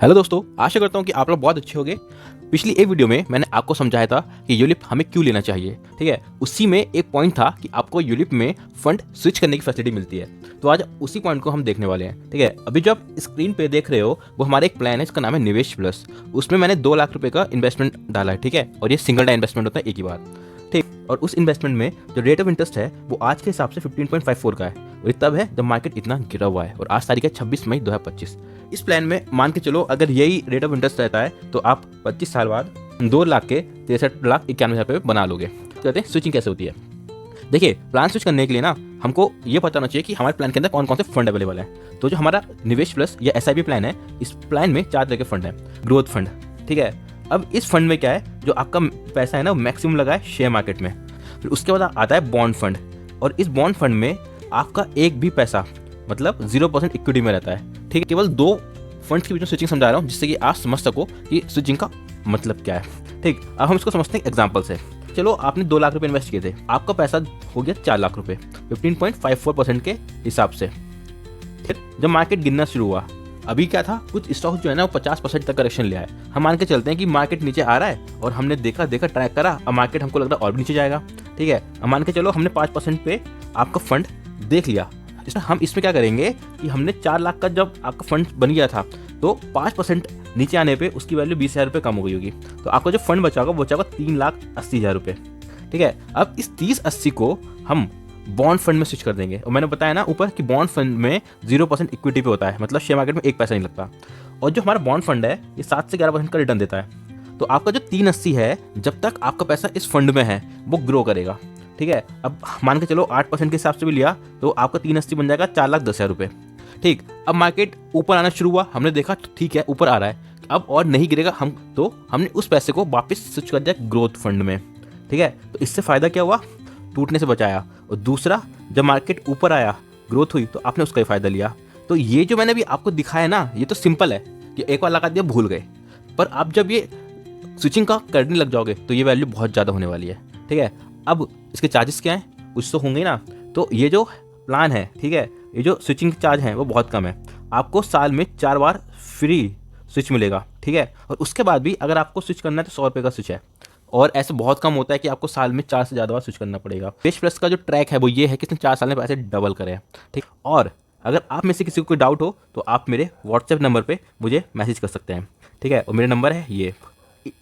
Hello दोस्तों, आशा करता हूँ कि आप लोग बहुत अच्छे होंगे। पिछली एक वीडियो में मैंने आपको समझाया था कि यूलिप हमें क्यों लेना चाहिए। ठीक है, उसी में एक पॉइंट था कि आपको यूलिप में फंड स्विच करने की फैसिलिटी मिलती है। तो आज उसी पॉइंट को हम देखने वाले हैं। ठीक है, अभी जो आप स्क्रीन पे देख रहे हो वो हमारा एक प्लान है, इसका नाम है निवेश प्लस। उसमें मैंने 2 लाख रुपए का इन्वेस्टमेंट डाला है। ठीक है, और ये सिंगल टाइम इन्वेस्टमेंट होता है एक ही बार। ठीक, और उस इन्वेस्टमेंट में जो रेट ऑफ इंटरेस्ट है वो आज के हिसाब से 15.54 का है, और ये तब है जब मार्केट इतना गिरा हुआ है। और आज तारीख है 26 मई 2025। इस प्लान में मान के चलो अगर यही रेट ऑफ इंटरेस्ट रहता है तो आप 25 साल बाद 2,63,91,000 बना लोगे। कहते हैं स्विचिंग कैसे होती है। देखिए, प्लान स्विच करने के लिए ना हमको ये पता होना चाहिए कि हमारे प्लान के अंदर कौन कौन से फंड अवेलेबल है। तो जो हमारा निवेश प्लस या SIP प्लान है, इस प्लान में 4 तरह के फंड हैं। ग्रोथ फंड, ठीक है, अब इस फंड में क्या है, जो आपका पैसा है ना वो मैक्सिमम लगा है शेयर मार्केट में। फिर उसके बाद आता है बॉन्ड फंड, और इस बॉन्ड फंड में आपका एक भी पैसा मतलब 0% इक्विटी में रहता है। ठीक है, केवल 2 फंड्स के बीच में स्विचिंग समझा रहा हूँ जिससे कि आप समझ सको कि स्विचिंग का मतलब क्या है। ठीक, अब हम इसको समझते हैं एग्जाम्पल से। चलो, आपने 2 लाख रुपए इन्वेस्ट किए थे, आपका पैसा हो गया 4 लाख रुपए 15.54% के हिसाब से। फिर जब मार्केट गिरना शुरू हुआ, अभी क्या था, कुछ स्टॉक जो है ना वो 50% तक करेक्शन ले आए। हम मान के चलते हैं कि मार्केट नीचे आ रहा है और हमने देखा ट्रैक करा, अब मार्केट हमको लग रहा है और भी नीचे जाएगा। ठीक है, अब मान के चलो हमने 5% पे आपका फंड देख लिया। हम इसमें क्या करेंगे कि हमने 4 लाख का जब आपका फंड बन गया था तो 5% नीचे आने पे उसकी वैल्यू 20,000 रुपये कम हो गई होगी। तो आपका जो फंड बचा होगा वो बचा होगा 3,80,000 रुपये। ठीक है, अब इस 30-80 को हम बॉन्ड फंड में स्विच कर देंगे। और मैंने बताया ना ऊपर कि बॉन्ड फंड में 0% इक्विटी पे होता है, मतलब शेयर मार्केट में एक पैसा नहीं लगता। और जो हमारा बॉन्ड फंड है ये 7 से 11% का रिटर्न देता है। तो आपका जो 380 है, जब तक आपका पैसा इस फंड में है वो ग्रो करेगा। ठीक है, अब मान के चलो 8% के हिसाब से भी लिया तो आपका 380 बन जाएगा 4,10,000 रुपये। ठीक, अब मार्केट ऊपर आना शुरू हुआ, हमने देखा ठीक है ऊपर आ रहा है, अब और नहीं गिरेगा, हमने उस पैसे को वापस स्विच कर दिया ग्रोथ फंड में। ठीक है, तो इससे फ़ायदा क्या हुआ, टूटने से बचाया। और दूसरा, जब मार्केट ऊपर आया, ग्रोथ हुई, तो आपने उसका ही फ़ायदा लिया। तो ये जो मैंने भी आपको दिखाया ना, ये तो सिंपल है कि एक बार लगा दिया भूल गए, पर आप जब ये स्विचिंग का करने लग जाओगे तो ये वैल्यू बहुत ज़्यादा होने वाली है। ठीक है, अब इसके चार्जेस क्या हैं, कुछ तो होंगे ना। तो ये जो प्लान है, ठीक है, ये जो स्विचिंग चार्ज है वो बहुत कम है। आपको साल में 4 बार फ्री स्विच मिलेगा। ठीक है, और उसके बाद भी अगर आपको स्विच करना है तो 100 रुपये का स्विच है। और ऐसे बहुत कम होता है कि आपको साल में 4 से ज़्यादा बार स्विच करना पड़ेगा। निवेश प्लस का जो ट्रैक है वो ये है कि इसने 4 साल में पैसे डबल करे हैं। ठीक, और अगर आप में से किसी को कोई डाउट हो तो आप मेरे व्हाट्सएप नंबर पे मुझे मैसेज कर सकते हैं। ठीक है, और मेरा नंबर है ये।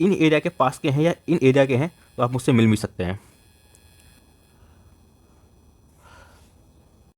इन एरिया के पास के हैं या इन एरिया के हैं तो आप मुझसे मिल भी सकते हैं।